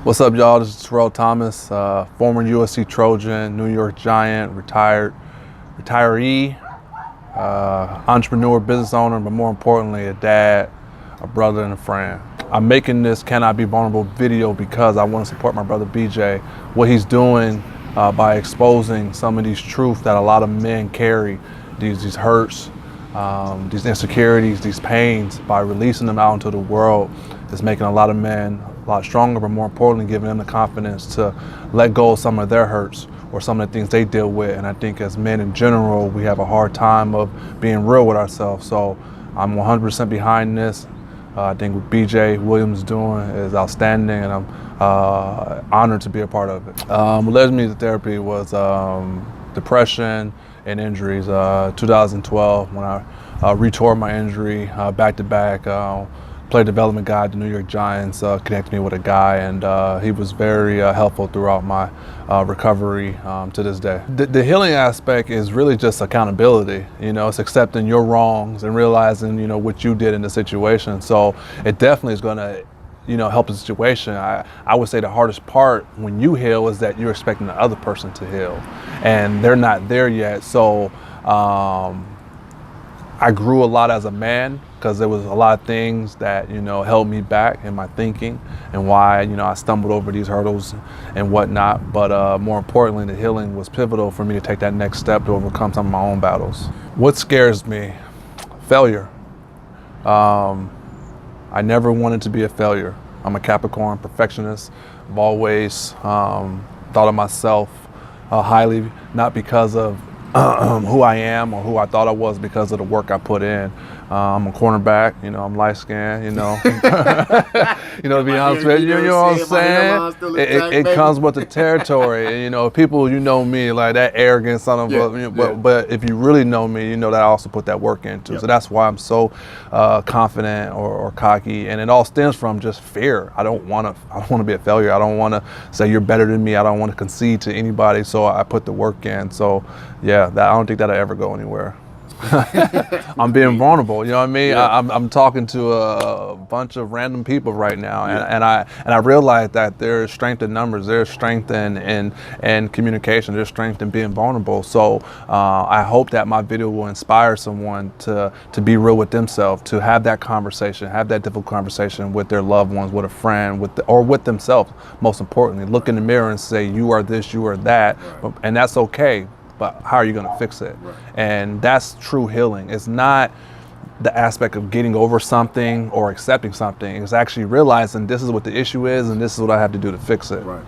What's up, y'all? This is Terrell Thomas, former USC Trojan, New York Giant, retiree, entrepreneur, business owner, but more importantly, a dad, a brother, and a friend. I'm making this Can I Be Vulnerable video because I want to support my brother BJ, what he's doing by exposing some of these truths that a lot of men carry, these hurts, these insecurities, these pains. By releasing them out into the world is making a lot of men a lot stronger, but more importantly, giving them the confidence to let go of some of their hurts or some of the things they deal with. And I think as men in general, we have a hard time of being real with ourselves. So I'm 100% behind this. I think what BJ Williams is doing is outstanding, and I'm honored to be a part of it. What led me to therapy was depression and injuries. 2012, when I retore my injury back-to-back, played development guide, the New York Giants connected me with a guy, and he was very helpful throughout my recovery to this day. The healing aspect is really just accountability. You know, it's accepting your wrongs and realizing, you know, what you did in the situation. So it definitely is going to, you know, help the situation. I would say the hardest part when you heal is that you're expecting the other person to heal, and they're not there yet. So I grew a lot as a man because there was a lot of things that, you know, held me back in my thinking and why, you know, I stumbled over these hurdles and whatnot. But more importantly, the healing was pivotal for me to take that next step to overcome some of my own battles. What scares me? Failure. I never wanted to be a failure. I'm a Capricorn, perfectionist. I've always thought of myself highly, not because of who I am or who I thought I was, because of the work I put in. I'm a cornerback, you know, I'm light skinned, you know. You know, to be honest with you, you know what I'm saying? It comes with the territory. And, you know, people, you know me, like that arrogance on them, but if you really know me, you know that I also put that work into. Yep. So that's why I'm so confident or cocky, and it all stems from just fear. I don't want to be a failure. I don't want to say you're better than me. I don't want to concede to anybody, so I put the work in. So yeah, I don't think that'll ever go anywhere. I'm being vulnerable, you know what I mean? Yeah. I'm talking to a bunch of random people right now, and I realize that there's strength in numbers, there's strength in communication, there's strength in being vulnerable. So I hope that my video will inspire someone to be real with themselves, to have that conversation, have that difficult conversation with their loved ones, with a friend, or with themselves. Most importantly, look in the mirror and say, you are this, you are that, and that's okay. But how are you going to fix it? Right. And that's true healing. It's not the aspect of getting over something or accepting something. It's actually realizing this is what the issue is and this is what I have to do to fix it. Right.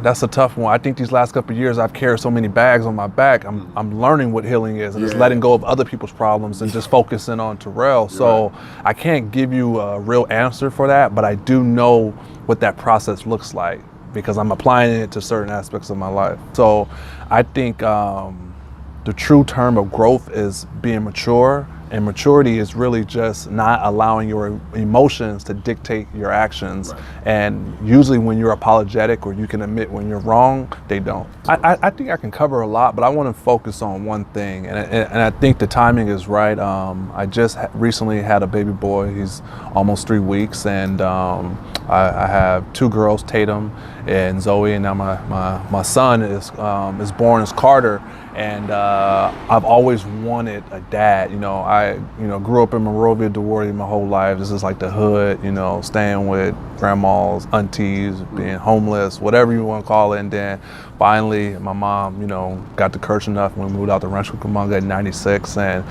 That's a tough one. I think these last couple of years I've carried so many bags on my back. I'm learning what healing is, and it's letting go of other people's problems and just focusing on Terrell. So I can't give you a real answer for that, but I do know what that process looks like, because I'm applying it to certain aspects of my life. So I think the true term of growth is being mature, and maturity is really just not allowing your emotions to dictate your actions. Right. And usually when you're apologetic or you can admit when you're wrong, they don't. I think I can cover a lot, but I want to focus on one thing, and I think the timing is right. I just recently had a baby boy. He's almost 3 weeks, and I have 2 girls, Tatum and Zoe, and now my son is born as Carter. And I've always wanted a dad. You know, I grew up in Monrovia, DeWardy my whole life. This is like the hood, you know, staying with grandmas, aunties, being homeless, whatever you want to call it. And then finally, my mom, you know, got the courage enough when we moved out to Rancho Cucamonga in '96 and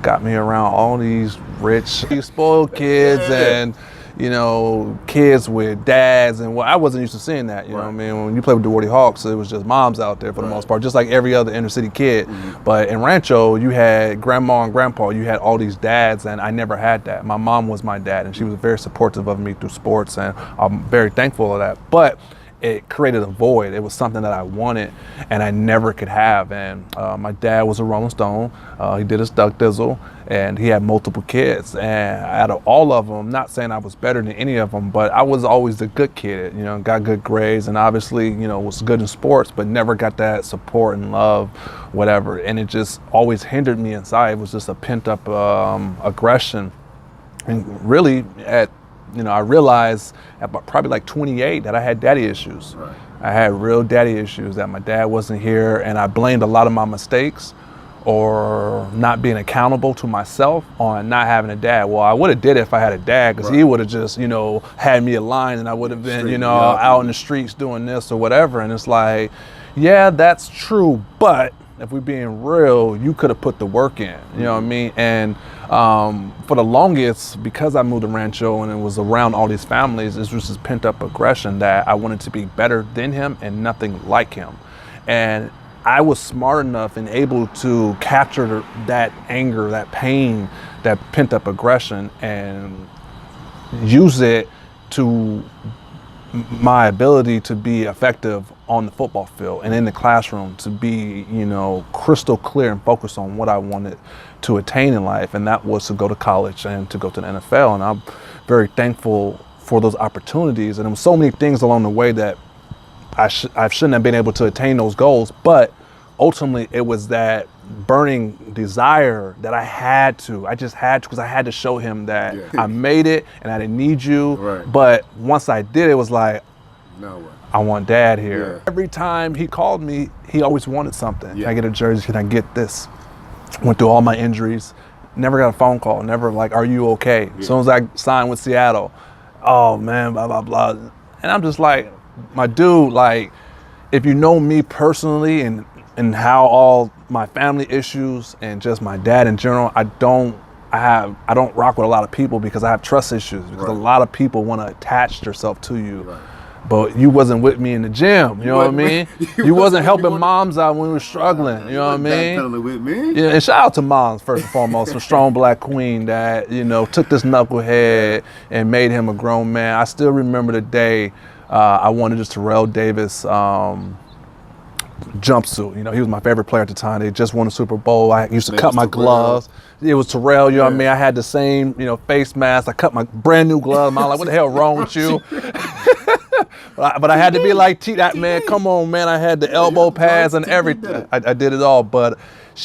got me around all these rich, spoiled kids and, you know, kids with dads, and I wasn't used to seeing that, you know what I mean? When you play with the DeWardy Hawks, it was just moms out there for the most part, just like every other inner city kid. But in Rancho, you had grandma and grandpa, you had all these dads, and I never had that. My mom was my dad, and she was very supportive of me through sports, and I'm very thankful of that. But it created a void. It was something that I wanted and I never could have. And my dad was a Rolling Stone. He did his duck dizzle, and he had multiple kids. And out of all of them, not saying I was better than any of them, but I was always the good kid, you know, got good grades, and obviously, you know, was good in sports, but never got that support and love, whatever. And it just always hindered me inside. It was just a pent up aggression. And really at I realized at probably like 28 that I had daddy issues. Right. I had real daddy issues, that my dad wasn't here, and I blamed a lot of my mistakes or not being accountable to myself on not having a dad. Well, I would have did it if I had a dad, because he would have just, had me aligned, and I would have been, out in the streets doing this or whatever. And it's like, yeah, that's true, but if we're being real, you could have put the work in, you know what I mean? And for the longest, because I moved to Rancho and it was around all these families, it was this pent up aggression that I wanted to be better than him and nothing like him. And I was smart enough and able to capture that anger, that pain, that pent up aggression, and use it to my ability to be effective on the football field and in the classroom, to be, crystal clear and focused on what I wanted to attain in life. And that was to go to college and to go to the NFL. And I'm very thankful for those opportunities. And there were so many things along the way that I shouldn't have been able to attain those goals, but ultimately it was that burning desire that I just had to, because I had to show him that I made it and I didn't need you. Right. But once I did, it was like, no way. I want dad here. Yeah. Every time he called me, he always wanted something. Can I get a jersey? Can I get this? Went through all my injuries, never got a phone call, never like, are you okay? As soon as I signed with Seattle, oh man, blah, blah, blah. And I'm just like, my dude, like, if you know me personally and how all my family issues and just my dad in general, I don't rock with a lot of people because I have trust issues, because a lot of people want to attach themselves to you. Right. But you wasn't with me in the gym, you know what I mean? You wasn't helping moms out when we were struggling, you know what I mean? Backpedaling with me. Yeah, and shout out to moms, first and foremost, a strong black queen that, took this knucklehead and made him a grown man. I still remember the day I wanted this Terrell Davis jumpsuit. He was my favorite player at the time. They just won the Super Bowl. I used to cut my gloves. It was Terrell, you know what I mean? I had the same, face mask. I cut my brand new gloves. I'm like, what the hell wrong with you? But I had to be like, that man, come on, man. I had the elbow pads and everything. I did it all. But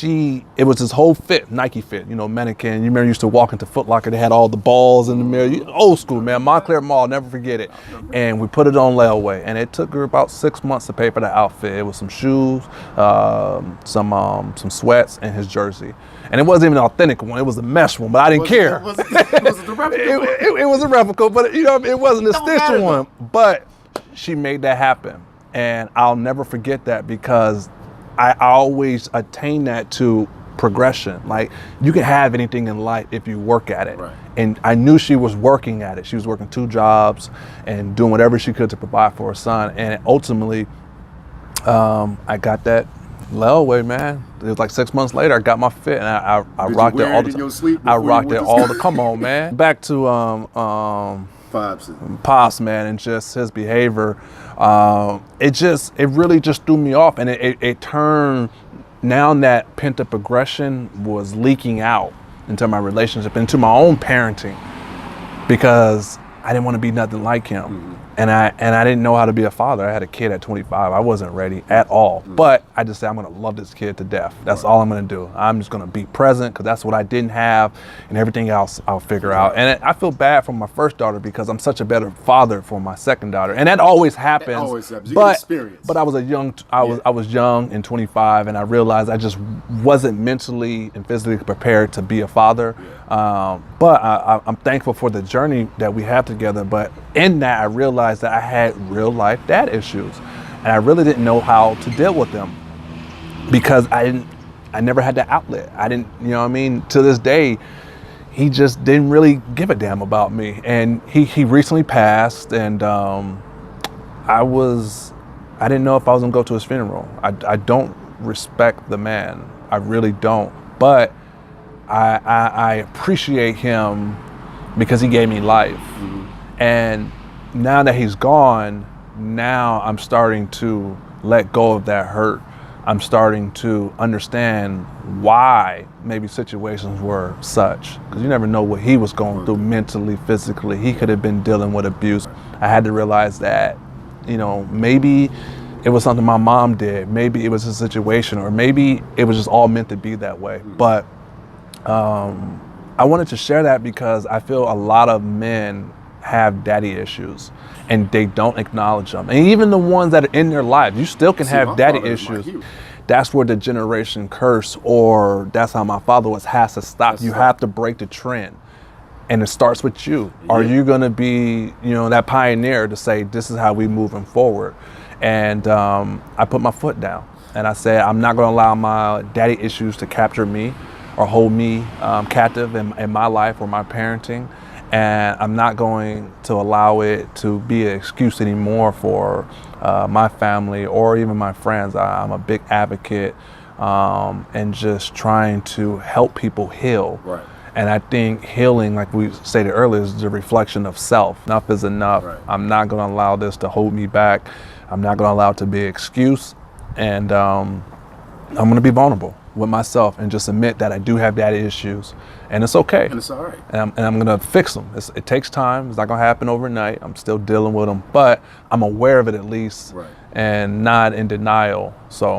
it was this whole fit, Nike fit, mannequin. You remember, you used to walk into Foot Locker. They had all the balls in the mirror. Old school, man. Montclair Mall, never forget it. And we put it on layaway. And it took her about 6 months to pay for the outfit. It was some shoes, some sweats, and his jersey. And it wasn't even an authentic one. It was a mesh one, but I didn't care. Was it the replica? It was a replica, but it wasn't a stitch one. But she made that happen. And I'll never forget that, because I always attain that to progression. Like, you can have anything in life if you work at it. Right. And I knew she was working at it. She was working 2 jobs and doing whatever she could to provide for her son. And ultimately, I got that layaway, man. It was like 6 months later, I got my fit, and I rocked it all the time. I rocked it all the. Come on, man. Back to Pops, man, and just his behavior. It really just threw me off, and it turned. Now that pent up aggression was leaking out into my relationship, into my own parenting, because I didn't want to be nothing like him. Mm-hmm. And I didn't know how to be a father. I had a kid at 25. I wasn't ready at all. Mm-hmm. But I just said, I'm going to love this kid to death. That's all I'm going to do. I'm just going to be present, because that's what I didn't have, and everything else I'll figure out. And I feel bad for my first daughter, because I'm such a better father for my second daughter. And that always happens. It always happens. You get experience. But I was young and 25, and I realized I just wasn't mentally and physically prepared to be a father. Yeah. But I'm thankful for the journey that we have together. But in that, I realized that I had real life dad issues, and I really didn't know how to deal with them, because I never had the outlet. I didn't, to this day, he just didn't really give a damn about me. And he recently passed, and I didn't know if I was gonna go to his funeral. I don't respect the man. I really don't. But I appreciate him because he gave me life. Mm-hmm. And now that he's gone, now I'm starting to let go of that hurt. I'm starting to understand why maybe situations were such, because you never know what he was going through mentally, physically. He could have been dealing with abuse. I had to realize that, maybe it was something my mom did. Maybe it was a situation, or maybe it was just all meant to be that way. But I wanted to share that because I feel a lot of men have daddy issues and they don't acknowledge them. And even the ones that are in their lives, you still can have daddy issues. That's where the generation curse, or that's how my father was, has to stop. You have to break the trend. And it starts with you. Yeah. Are you going to be, that pioneer to say, this is how we moving forward? And I put my foot down and I said, I'm not going to allow my daddy issues to capture me or hold me captive in my life or my parenting. And I'm not going to allow it to be an excuse anymore for my family or even my friends. I'm a big advocate and just trying to help people heal. Right. And I think healing, like we stated earlier, is the reflection of self. Enough is enough. Right. I'm not going to allow this to hold me back. I'm not going to allow it to be an excuse. And I'm going to be vulnerable with myself and just admit that I do have daddy issues. And it's okay. And it's all right. And I'm going to fix them. It takes time. It's not going to happen overnight. I'm still dealing with them. But I'm aware of it at least. Right. And not in denial. So